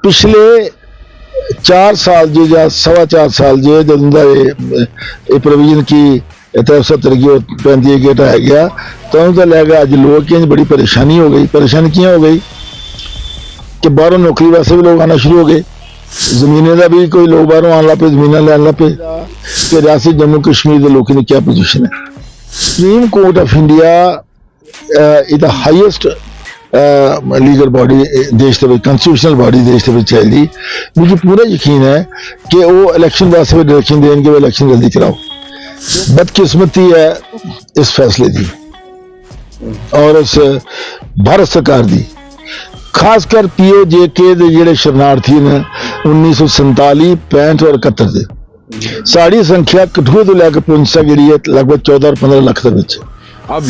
पिछले 4 साल जे या 4.25 साल जे ਜਦੋਂ ਦਾ ਇਹ ਪ੍ਰੋਵੀਜ਼ਨ ਕੀ 73 की 35 गेट आ गया तो लैगा अज लोग की बड़ी परेशानी हो गई। परेशानी क्यों हो गई कि बाहरों नौकरी वास्ते भी लोग आना शुरू हो गए, जमीने का भी कोई लोग बाहरों आने लग पे, जमीन लैन लग पे। कि रियासत जम्मू कश्मीर के लोगों की क्या पोजीशन है। Supreme court of India is the highest legal body देश के कॉन्स्टिट्यूशनल बॉडी देश के चलती। मुझे पूरा यकीन है कि वो इलेक्शन वास्ते भी डायरेक्शन देंगे, वो इलेक्शन जल्दी कराओ। बदकिस्मती है इस फैसले की और इस भारत सरकार की, खासकर POJK के ਜਿਹੜੇ शरणार्थी ने 1947, 65 और 71 ਦੇ साड़ी संख्या कठुआ तो लैके पुंछ तक जी लगभग 14 और 15 लाख के बीच। अब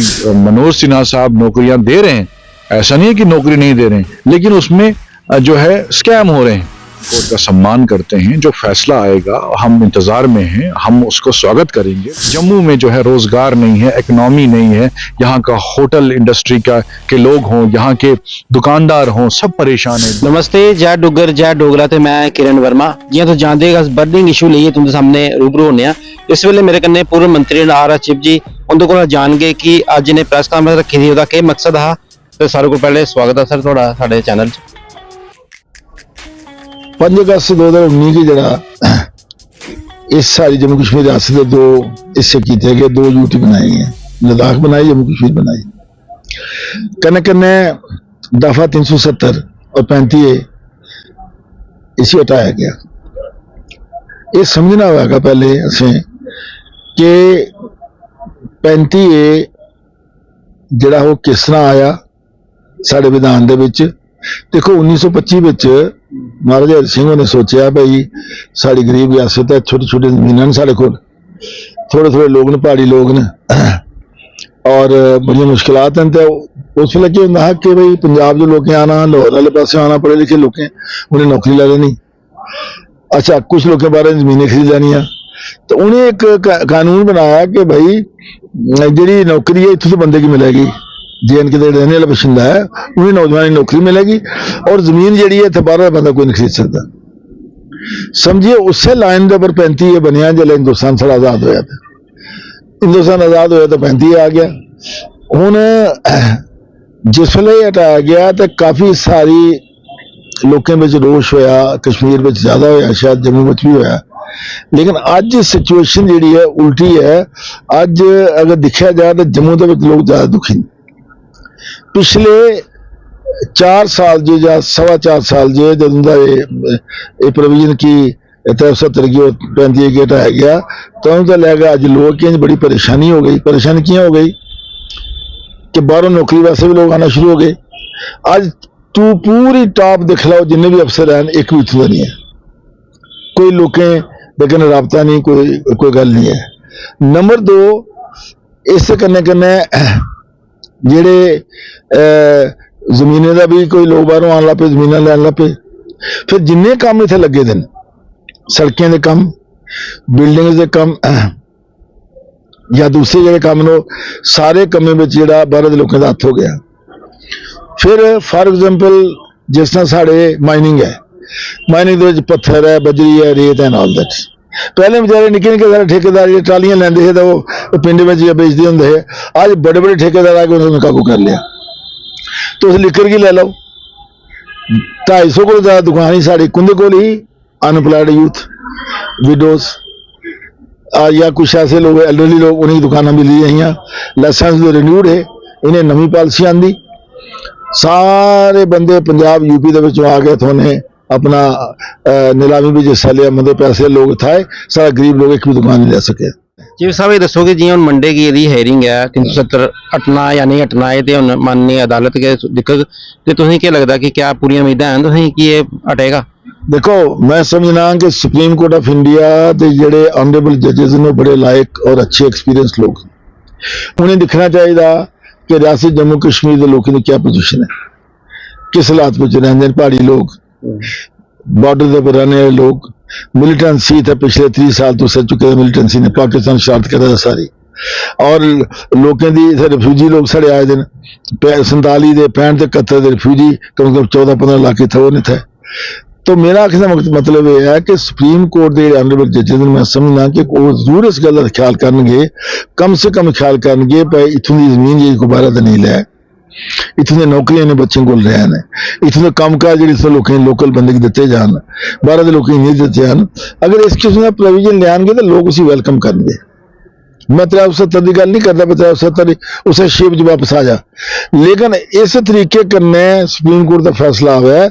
मनोज सिन्हा साहब नौकरियां दे रहे हैं, ऐसा नहीं है कि नौकरी नहीं दे रहे हैं, लेकिन उसमें जो है स्कैम हो रहे हैं। कोर्ट का सम्मान करते हैं, जो फैसला आएगा हम इंतजार में हैं, हम उसको स्वागत करेंगे। जम्मू में जो है रोजगार नहीं है, इकोनॉमी नहीं है, यहाँ का होटल इंडस्ट्री के लोग हों, यहाँ के दुकानदार हों, सब परेशान है। नमस्ते, जय डुगर जय डोगरा ते मैं किरण वर्मा। जियां तुम जानते हो बर्निंग इशू लेइयै तुंदे सामने रूबरू होने आ। इस वेले मेरे कन्नै पूर्व मंत्री R.H. चिप जी, उंदे कोल जानगे कि अज ने प्रेस कांफ्रेंस रखी थी, ओहदा केह् मकसद हा। ते सारे को पहले स्वागत है सर थोड़ा साडे चैनल च। 5 अगस्त 2019 की जरा इस सारी जम्मू कश्मीर रियासत के 2 हिस्से किए गए, 2 यूनिट बनाई हैं, लद्दाख बनाई, जम्मू कश्मीर बनाई। कन्ने कन्ने दफा 370 और 35A इसी हटाया गया। ये समझना होगा पहले असें कि 35A जड़ा वो किस तरह आया साढ़े विधान दे विच। देखो 1925 विच महाराजा हरि सिंह ने सोचा भाई साड़ी गरीब रियासत है, छोटी छोटी जमीन साढ़े को, थोड़े थोड़े लोग ने, पहाड़ी लोग ने और बड़ी मुश्किलात हैं। तो उस वेले क्या होंदा कि भाई पंजाब जो लोग आना, लाहौर वाले पास आना, पढ़े लिखे लोग उन्हें नौकरी ला लेनी। अच्छा, कुछ लोगों के बारे जमीनें खरीद लैनियां। तो उन्हें एक कानून बनाया कि भाई जी नौकरी है इतने तो बंदे की मिलेगी, JNK के रहने वाला बशिंदा है उन्हें नौजवान की नौकरी मिलेगी और जमीन जी है बाहर बंदा कोई नहीं खरीद सकता। समझिए उससे लाइन के उपर 35A बनया जल्द हिंदुस्तान सारा आजाद होया था। हिंदुस्तान आजाद होया तो 35A आ गया। हुण जिस वेले हटाया गया तो काफ़ी सारी लोगों में रोष होया, कश्मीर में ज़्यादा होया, शायद जम्मू में भी होया। लेकिन अज सिचुएशन जी है उल्टी है। अज अगर देखा जाए तो जम्मू के लोग ज़्यादा दुखी ने। पिछले 4 साल जे या 4.25 साल जे ਜਦੋਂ ਦਾ ਇਹ ਪ੍ਰੋਵੀਜ਼ਨ ਕੀ 73 की 35 गेट आ गया तो लैगा अज लोग की बड़ी परेशानी हो गई। परेशानी क्यों हो गई कि बाहरों नौकरी वास्ते भी लोग आना शुरू हो गए। अज तू पूरी टॉप दिख लो जिन्हें भी अफसर हैं, एक भी इत्थों नहीं है, कोई लोगों लेकिन रबता नहीं, कोई गल नहीं है। नंबर 2 इस कन्ने कन्ने जेड़े जमीने का भी कोई लोग बाहरों आने लग पे, जमीन लैन लग पे। फिर जिन्ने काम इत्थे लगे दिन, सड़कें के काम, बिल्डिंग के काम या दूसरे जोड़े काम नो, सारे कामों में जोड़ा बाहर के लोगों का हथ हो गया। फिर फॉर एग्जाम्पल जिस तरह साढ़े माइनिंग है, माइनिंग के पत्थर है, बजरी है, रेत एंड ऑल दैट। पहले बेचारे निके निके सारे ठेकेदार जो ट्रालियां लेंदे थे तो वो पिंड में बेचते होंगे है। आज बड़े बड़े ठेकेदार आके उन्होंने काबू कर लिया। तो उस लिकर की ले लो, 250 को ज़्यादा दुकान ही साड़ी कुंदे को ही अनएम्प्लॉयड यूथ, विडोज या कुछ ऐसे लोग एल्डरली लोग, उन्हीं की दुकाना मिली हैं। लाइसेंस जो रिन्यूड है, इन्हें नवी पॉलिसी आंदी, सारे बंदे पंजाब यूपी के आ गए, थोने अपना नीलामी भी जिस लिया, मतलब पैसे लोग था, सारा गरीब लोग एक भी दुकान नहीं ले सके। जी साहब ये दसो कि जियां मंडे की यदि हेयरिंग है 370 हटना या नहीं हटना है तो हुण माननीय अदालत के दिक्कत ते तुसीं क्या लगता कि क्या पूरी उम्मीदां हैं तुसीं कि ये हटेगा। देखो मैं समझना कि सुप्रीम कोर्ट ऑफ इंडिया के जेडे ऑनरेबल जजेस ने बड़े लायक और अच्छे एक्सपीरियंस लोग, उन्हें दिखना चाहिए कि रियासत जम्मू कश्मीर के लोगों की क्या पोजीशन है, किस हालात में रहते हैं। पहाड़ी लोग, बॉर्डर पर रहने वाले लोग, मिलिटेंसी थे पिछले 30 साल तो सर चुके मिलिटेंसी ने पाकिस्तान शार्ट कर सारी, और लोगों की रिफ्यूजी लोग साढ़े आए दिन 47 के 65 ते 71 के रिफ्यूजी कम से कम 14-15 लाख थे वो नहीं थे। तो मेरा आखिर का मतलब यह है कि सुप्रीम कोर्ट के ऑनरेबल जजेस मैं समझना कि वो जरूर इस गल का ख्याल करनगे, कम से कम ख्याल करनगे भाई इत्थों की जमीन जी दोबारा तो नहीं लै, इत्थों दी नौकरियां ने बच्चों को रहन, इत्थों के कमकाज जो इत्थों लोगों लोकल बंदे दिते जान, बाहर के लोगों नहीं दिते जान। अगर इस किस्म का प्रोविजन लियानगे तो लोग उसी वेलकम करेंगे। मैं 370 की गल नहीं करता, 370 उस शेप च वापस आ जा, लेकिन इस तरीके कन्नै सुप्रीम कोर्ट का फैसला आया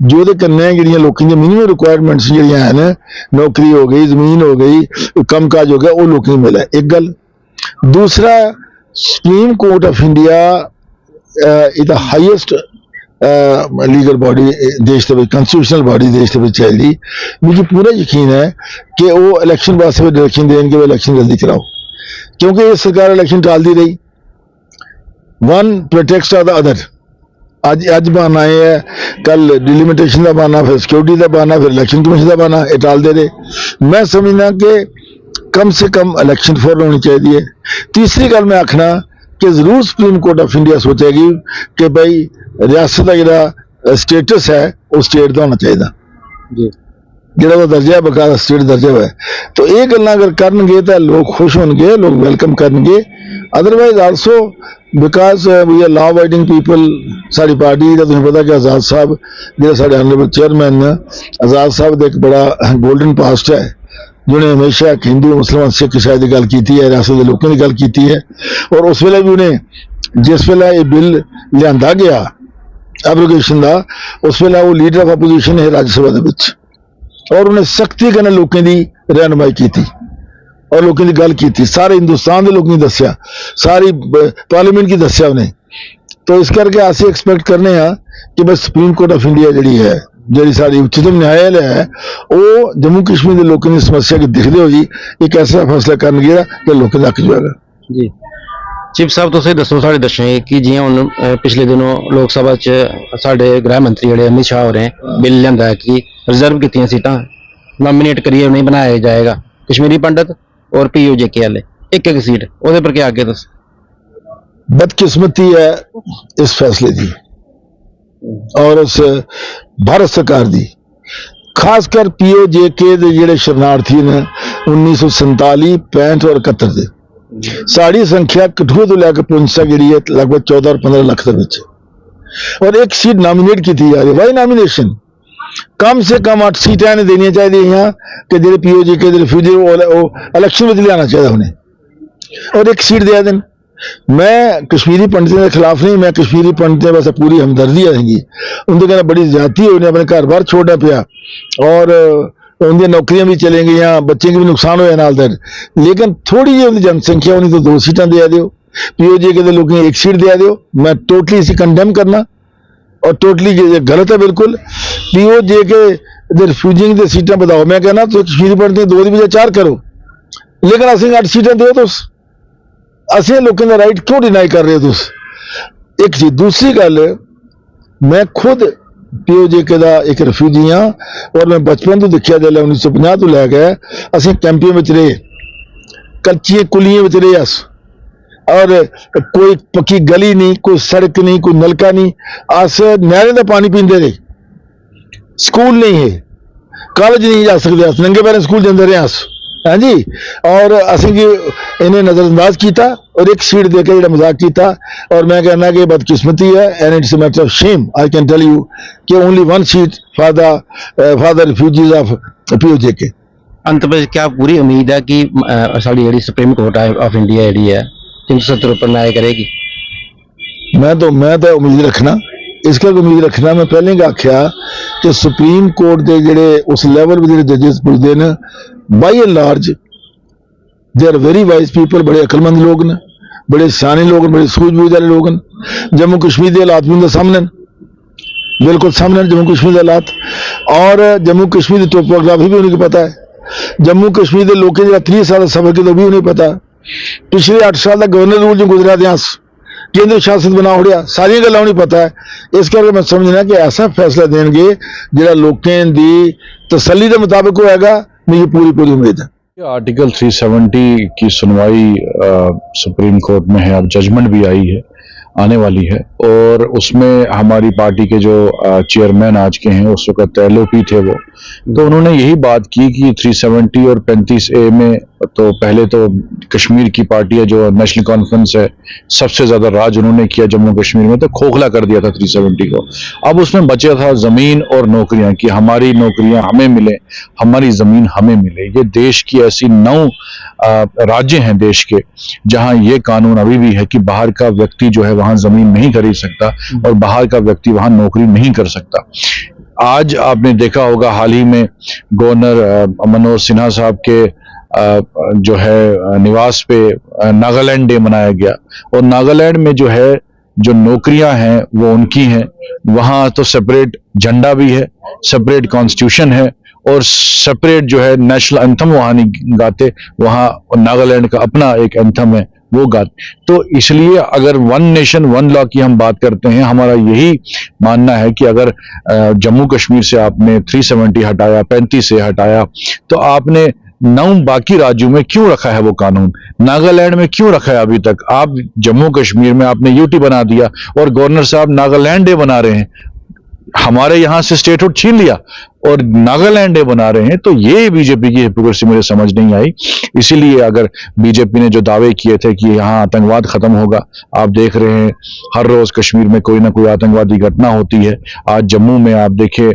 जो कन्नै जिहड़ियां लोकां दी मिनिमम रिक्वायरमेंट्स जिहड़ियां हैं, नौकरी हो गई, जमीन हो गई, कमकाज हो गया, वो लोगों को मिले। एक गल। दूसरा, supreme court of India is the highest legal body देश के कॉन्स्टिट्यूशनल बॉडी देश के चाहिए। मुझे पूरा यकीन है कि वो इलेक्शन वास्ते डायरेक्शन देंगे, वो इलेक्शन जल्दी कराओ, क्योंकि ये सरकार इलेक्शन टालती रही, one protect of the other. अज बहाना है, कल डिलिमिटेशन का बहाना, फिर सिक्योरिटी का बहाना, फिर इलेक्शन कमीशन का बहाना, ये टालते रहे। मैं समझना कि कम से कम इलेक्शन फौरन होनी चाहिए। तीसरी गल मैं आखना कि जरूर सुप्रीम कोर्ट ऑफ इंडिया सोचेगी कि भाई रियासत का जो स्टेटस है वो स्टेट का होना चाहिए, ਜਿਹੜਾ ਉਹ ਦਰਜਾ ਬਕਾਇਦਾ ਸਟੇਟ ਦਰਜਾ ਹੋਇਆ। तो ये गल्लां अगर करनगे तो लोग खुश होंगे, लोग वेलकम करेंगे। Otherwise also because we are law abiding people, साड़ी पार्टी का तुम्हें पता कि आजाद साहब जो साढ़े ऑनरेबल चेयरमैन ने, आजाद साहब का एक बड़ा गोल्डन पास्ट है, जिन्हें हमेशा हिंदू मुसलमान सिख ईसाई की गल की है, रियासत के लोगों की गल की है। और उस वेले भी उन्हें जिस वेले ये बिल लिया गया एब्रोगेशन का, उस वेले वो लीडर ऑफ अपोजिशन है राज्यसभा के, और उन्हें सख्ती कन्नै लोगों की रहनुमाई की और लोगों की गल की, सारे हिंदुस्तान के लोगों ने दसिया, सारी पार्लीमेंट की दसिया उन्हें। तो इस करके असीं एक्सपैक्ट करने कि बस सुप्रीम कोर्ट ऑफ इंडिया जी है, जी साड़ी उच्चतम न्यायालय है, वो जम्मू कश्मीर के लोगों की समस्या की दिखते हुए एक ऐसा फैसला करनगे कि लोगों का हक जाएगा। जी चीफ साहब तुसीं दसो साढ़े दर्शकों कि जियां हुण पिछले दिनों लोक सभा च साढ़े गृह मंत्री जिहड़े अमित शाह हो रहे हैं बिल लियांदा है कि रिजर्व कीतियां सीटां नॉमिनेट करिए उन्हें बनाया जाएगा, कश्मीरी पंडित और POJK वाले एक एक सीट, ਉਹਦੇ पर क्या आगे दस। बदकिस्मती है इस फैसले की और उस भारत सरकार की, खासकर POJK के जिहड़े शरणार्थी ने 1947, 65 और 71 के, साड़ी संख्या कठुआ तो लैके पुंछ तक जी है लगभग 14 और 15 लाख के, और एक सीट नॉमिनेट की जा रही है। Y nomination? कम से कम 8 सीटें ने देनी चाहिए यहाँ कि जो POJK के रिफ्यूजी इलेक्शन में लिया चाहिए उन्हें, और एक सीट दिया दें। मैं कश्मीरी पंडितों के खिलाफ नहीं, मैं कश्मीरी पंडितों वैसे पूरी हमदर्दी आएंगी, उनके कहना बड़ी ज्यादती हुई, अपने घर बार छोड़ना पाया और उनकी नौकरियां भी चले गई, बच्चे की भी नुकसान होया नाल दैट, लेकिन थोड़ी जी उनकी जनसंख्या उन्हें तो 2 सीटां दिया दो, POJK के लोगों एक सीट दिया दो। मैं टोटली इसे कंडेम करना और टोटली गलत है बिल्कुल। POJK के रिफ्यूजिंग की सीटां बताओ, मैं कहना तो कश्मीरी पंडित 2 की बजाय 4 करो, लेकिन असं 8 सीटां दो, तो असं लोगों का राइट क्यों डिनाई कर रहे हो तुस? एक चीज। दूसरी गल, मैं खुद POJK का एक रिफ्यूजी हाँ, और मैं बचपन तो देखा दे 1950 तो लैके असीं कैंपियों में रहे, कच्चियां कुलियां में रहे अस, और कोई पक्की गली नहीं, कोई सड़क नहीं, कोई नलका नहीं, अस नहरें का पानी पींदे रहे, स्कूल नहीं है, कॉलेज नहीं जा सकते, अस नंगे पैरें स्कूल जाते रहे अस, हाँ जी। और असीं इन्हें नजरअंदाज किया और एक सीट देकर जो मजाक किया, और मैं कहना कि बदकिस्मती है and it's matter of shame, I can tell you कि only 1 seat for the refugees of POJK। अंत में क्या पूरी उम्मीद है कि साड़ी जी सुप्रीम कोर्ट ऑफ इंडिया जी है 370 पर न्याय करेगी? मैं तो उम्मीद रखना, इस करके उम्मीद रखना, मैं पहले ही आख्या कि सुप्रीम कोर्ट के जोड़े उस लैवल पर जो जजेस पुजते हैं by and large they are very wise people, बड़े अकलमंद लोग ने, बड़े सियाने लोग, बड़े सूझबूझ वाले लोग। जम्मू कश्मीर के हालात भी उनके सामने, बिल्कुल सामने जम्मू कश्मीर के हालात, और जम्मू कश्मीर की टोपोग्राफी भी उन्हें पता है, जम्मू कश्मीर के लोगों जो 30 साल सफर किया भी उन्हें पता है, पिछले 8 साल का गवर्नर रूल जो गुजरा दिया, केंद्र शासित बना उड़िया, सारी गल्लां उन्हें पता है। इस करके मैं समझना कि ऐसा फैसला देंगे जो लोगों की तसल्ली के मुताबिक होएगा, मुझे पूरी उम्मीद है। आर्टिकल 370 की सुनवाई सुप्रीम कोर्ट में है, अब जजमेंट भी आई है, आने वाली है और उसमें हमारी पार्टी के जो चेयरमैन आज के हैं, उस वक्त एलओपी थे वो, तो उन्होंने यही बात की कि 370 और 35A में तो पहले तो कश्मीर की पार्टी है जो नेशनल कॉन्फ्रेंस है, सबसे ज्यादा राज उन्होंने किया जम्मू कश्मीर में, तो खोखला कर दिया था 370 को। अब उसमें बचा था जमीन और नौकरियां, कि हमारी नौकरियां हमें मिले, हमारी जमीन हमें मिले। ये देश की ऐसी 9 राज्य हैं देश के जहां ये कानून अभी भी है कि बाहर का व्यक्ति जो है वहां जमीन नहीं खरीद सकता और बाहर का व्यक्ति वहां नौकरी नहीं कर सकता। आज आपने देखा होगा हाल ही में गवर्नर मनोज सिन्हा साहब के जो है निवास पे नागालैंड डे मनाया गया और नागालैंड में जो है जो नौकरियां हैं वो उनकी हैं, वहां तो सेपरेट झंडा भी है, सेपरेट कॉन्स्टिट्यूशन है और सेपरेट जो है नेशनल एंथम वहां नहीं गाते, वहां नागालैंड का अपना एक एंथम है वो गाते। तो इसलिए अगर वन नेशन वन लॉ की हम बात करते हैं, हमारा यही मानना है कि अगर जम्मू कश्मीर से आपने 370 हटाया, 35 से हटाया, तो आपने 9 बाकी राज्यों में क्यों रखा है वो कानून? नागालैंड में क्यों रखा है अभी तक? आप जम्मू कश्मीर में आपने यूटी बना दिया और गवर्नर साहब नागालैंड डे बना रहे हैं, हमारे यहां से स्टेटहुड छीन लिया और नागालैंड डे बना रहे हैं। तो ये बीजेपी की हिपोक्रेसी मुझे समझ नहीं आई। इसीलिए अगर बीजेपी ने जो दावे किए थे कि यहां आतंकवाद खत्म होगा, आप देख रहे हैं हर रोज कश्मीर में कोई ना कोई आतंकवादी घटना होती है। आज जम्मू में आप देखें,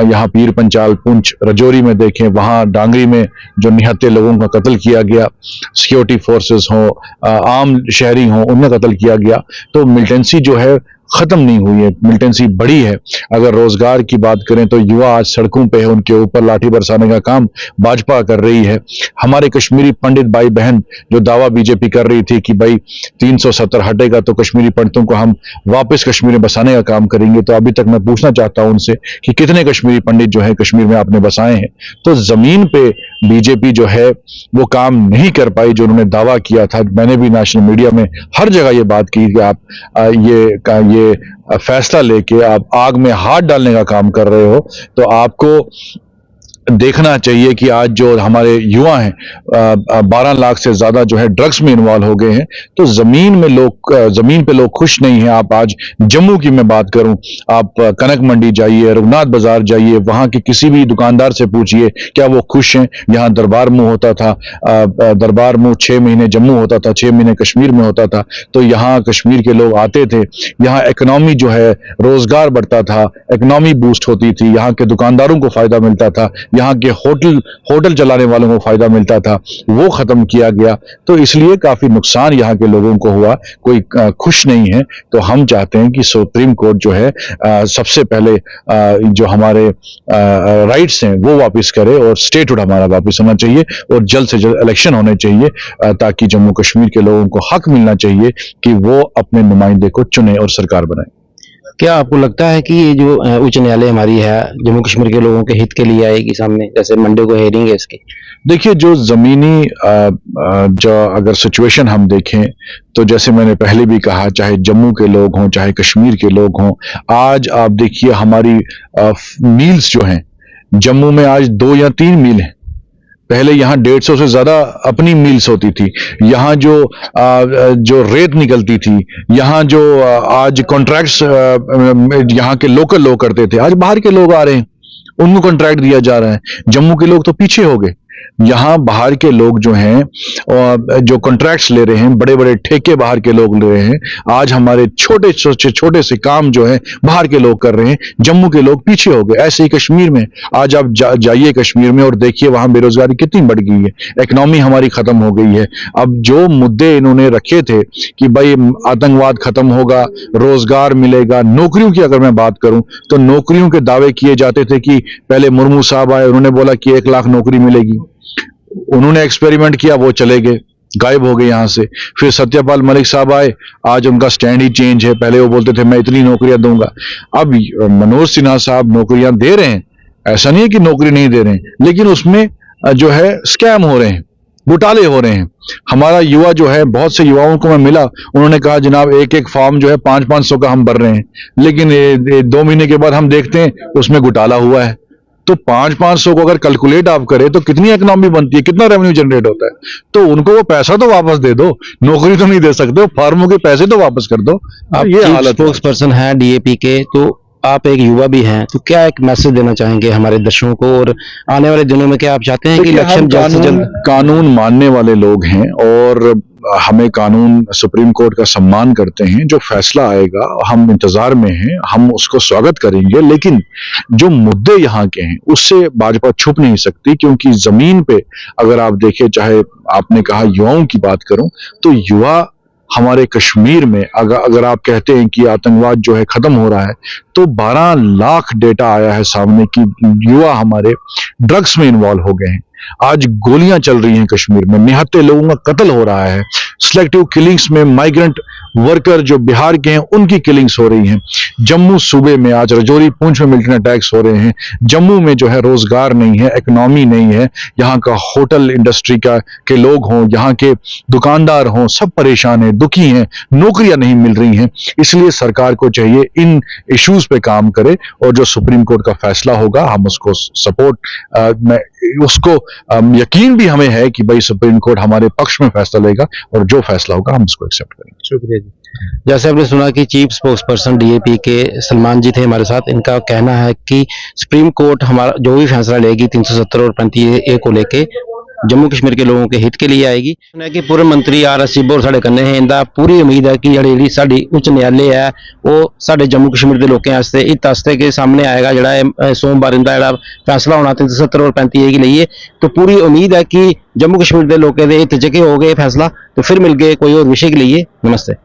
यहाँ पीर पंचाल, पुंछ, रजौरी में देखें, वहां डांगरी में जो निहत्थे लोगों का कत्ल किया गया, सिक्योरिटी फोर्सेस हो, आम शहरी हो, उनमें कत्ल किया गया। तो मिलिटेंसी जो है खत्म नहीं हुई है, मिलिटेंसी बढ़ी है। अगर रोजगार की बात करें तो युवा आज सड़कों पे है, उनके ऊपर लाठी बरसाने का काम भाजपा कर रही है। हमारे कश्मीरी पंडित भाई बहन जो दावा बीजेपी कर रही थी कि भाई 370 हटेगा तो कश्मीरी पंडितों को हम वापस कश्मीर में बसाने का काम करेंगे, तो अभी तक मैं पूछना चाहता हूं उनसे कि कितने कश्मीरी पंडित जो है कश्मीर में आपने बसाए हैं? तो जमीन पे बीजेपी जो है वो काम नहीं कर पाई जो उन्होंने दावा किया था। मैंने भी नेशनल मीडिया में हर जगह ये बात की कि आप ये फैसला लेके आप आग में हाथ डालने का काम कर रहे हो। तो आपको देखना चाहिए कि आज जो हमारे युवा हैं 12 लाख से ज्यादा जो है ड्रग्स में इन्वॉल्व हो गए हैं। तो जमीन पे लोग खुश नहीं हैं। आप आज जम्मू की मैं बात करूं, आप कनक मंडी जाइए, रघुनाथ बाजार जाइए, वहां के किसी भी दुकानदार से पूछिए क्या वो खुश हैं। यहाँ दरबार मुंह होता था, दरबार मुंह 6 महीने जम्मू होता था, 6 महीने कश्मीर में होता था। तो यहाँ कश्मीर के लोग आते थे, यहाँ इकोनॉमी जो है रोजगार बढ़ता था, इकोनॉमी बूस्ट होती थी, यहाँ के दुकानदारों को फायदा मिलता था, यहाँ के होटल चलाने वालों को फायदा मिलता था, वो खत्म किया गया। तो इसलिए काफी नुकसान यहाँ के लोगों को हुआ, कोई खुश नहीं है। तो हम चाहते हैं कि सुप्रीम कोर्ट जो है सबसे पहले जो हमारे राइट्स हैं वो वापस करे और स्टेटहुड हमारा वापस होना चाहिए और जल्द से जल्द इलेक्शन होने चाहिए ताकि जम्मू कश्मीर के लोगों को हक मिलना चाहिए कि वो अपने नुमाइंदे को चुने और सरकार बनाए। क्या आपको लगता है कि ये जो उच्च न्यायालय हमारी है जम्मू कश्मीर के लोगों के हित के लिए आएगी सामने, जैसे मंडे को हेयरिंग है इसकी? देखिए, जो जमीनी जो अगर सिचुएशन हम देखें तो जैसे मैंने पहले भी कहा, चाहे जम्मू के लोग हों चाहे कश्मीर के लोग हों, आज आप देखिए हमारी मील्स जो हैं जम्मू में आज 2 या 3 मील हैं। पहले यहाँ 150 से ज्यादा अपनी मिल्स होती थी। यहाँ जो रेत निकलती थी, यहाँ जो आज कॉन्ट्रैक्ट्स यहाँ के लोकल लोग करते थे, आज बाहर के लोग आ रहे हैं, उनको कॉन्ट्रैक्ट दिया जा रहा है। जम्मू के लोग तो पीछे हो गए। यहाँ बाहर के लोग जो हैं जो कॉन्ट्रैक्ट्स ले रहे हैं, बड़े बड़े ठेके बाहर के लोग ले रहे हैं। आज हमारे छोटे से काम जो है बाहर के लोग कर रहे हैं, जम्मू के लोग पीछे हो गए। ऐसे ही कश्मीर में आज आप जाइए कश्मीर में और देखिए वहां बेरोजगारी कितनी बढ़ गई है, इकोनॉमी हमारी खत्म हो गई है। अब जो मुद्दे इन्होंने रखे थे कि भाई आतंकवाद खत्म होगा, रोजगार मिलेगा, नौकरियों की अगर मैं बात करूं तो नौकरियों के दावे किए जाते थे कि पहले मुर्मू साहब आए, उन्होंने बोला कि 1 लाख नौकरी मिलेगी, उन्होंने एक्सपेरिमेंट किया, वो चले गए, गायब हो गए यहां से। फिर सत्यपाल मलिक साहब आए, आज उनका स्टैंड ही चेंज है। पहले वो बोलते थे मैं इतनी नौकरियां दूंगा, अब मनोज सिन्हा साहब नौकरियां दे रहे हैं। ऐसा नहीं है कि नौकरी नहीं दे रहे हैं, लेकिन उसमें जो है स्कैम हो रहे हैं, घोटाले हो रहे हैं। हमारा युवा जो है, बहुत से युवाओं को मैं मिला, उन्होंने कहा जनाब एक फॉर्म जो है 500-500 का हम भर रहे हैं, लेकिन 2 महीने के बाद हम देखते हैं उसमें घोटाला हुआ है। तो 500 को अगर कैलकुलेट आप करें तो कितनी इकोनॉमी बनती है, कितना रेवेन्यू जनरेट होता है। तो उनको वो पैसा तो वापस दे दो, नौकरी तो नहीं दे सकते हो, फार्मों के पैसे तो वापस कर दो। आप ये चीफ हालत है। स्पोक्स पर्सन हैं डीएपी के, तो आप एक युवा भी हैं, तो क्या एक मैसेज देना चाहेंगे हमारे दर्शकों को, और आने वाले दिनों में क्या आप चाहते हैं कि देखिए, इलेक्शन हम जल्द से जल्द? कानून मानने वाले लोग हैं और हमें कानून, सुप्रीम कोर्ट का सम्मान करते हैं। जो फैसला आएगा हम इंतजार में हैं, हम उसको स्वागत करेंगे। लेकिन जो मुद्दे यहाँ के हैं उससे भाजपा छुप नहीं सकती, क्योंकि जमीन पे अगर आप देखें, चाहे आपने कहा युवाओं की बात करूं, तो युवा हमारे कश्मीर में अगर आप कहते हैं कि आतंकवाद जो है खत्म हो रहा है, तो 12 लाख डेटा आया है सामने कि युवा हमारे ड्रग्स में इन्वॉल्व हो गए हैं। आज गोलियां चल रही हैं कश्मीर में, निहत्थे लोगों का कत्ल हो रहा है। सिलेक्टिव किलिंग्स में माइग्रेंट वर्कर जो बिहार के हैं उनकी किलिंग्स हो रही हैं। जम्मू सूबे में आज रजौरी पुंछ में मिलिटेंट अटैक्स हो रहे हैं। जम्मू में जो है रोजगार नहीं है, इकोनॉमी नहीं है, यहाँ का होटल इंडस्ट्री के लोग हों, यहाँ के दुकानदार हों, सब परेशान हैं, दुखी हैं, नौकरियां नहीं मिल रही हैं। इसलिए सरकार को चाहिए इन इश्यूज पे काम करे, और जो सुप्रीम कोर्ट का फैसला होगा हम उसको सपोर्ट उसको यकीन भी हमें है कि भाई सुप्रीम कोर्ट हमारे पक्ष में फैसला लेगा, और जो फैसला होगा हम उसको एक्सेप्ट करेंगे। शुक्रिया जी। जैसे आपने सुना कि चीफ स्पोक्स पर्सन डीएपी के सलमान जी थे हमारे साथ। इनका कहना है कि सुप्रीम कोर्ट हमारा जो भी फैसला लेगी 370 और 35A को लेके जम्मू कश्मीर के लोगों के हित के लिए आएगी। सुना कि पूर्व मंत्री आर एस चिब्बो साढ़े कन्ने हैं, इंदा पूरी उम्मीद है कि ਜਿਹੜੀ ਸਾਡੀ ਉੱਚ ਨਿਆਲੇ ਹੈ ਉਹ ਸਾਡੇ ਜੰਮੂ ਕਸ਼ਮੀਰ ਦੇ ਲੋਕਾਂ ਵਾਸਤੇ ਹਿੱਤ ਵਾਸਤੇ के सामने आएगा। ਜਿਹੜਾ सोमवार इंदा ਜਿਹੜਾ फैसला होना 370 और 35A के लिए, तो पूरी उम्मीद है कि जम्मू कश्मीर के लोगों के हित च हो गए फैसला। तो फिर मिल गए कोई और विषय के लिए। नमस्ते।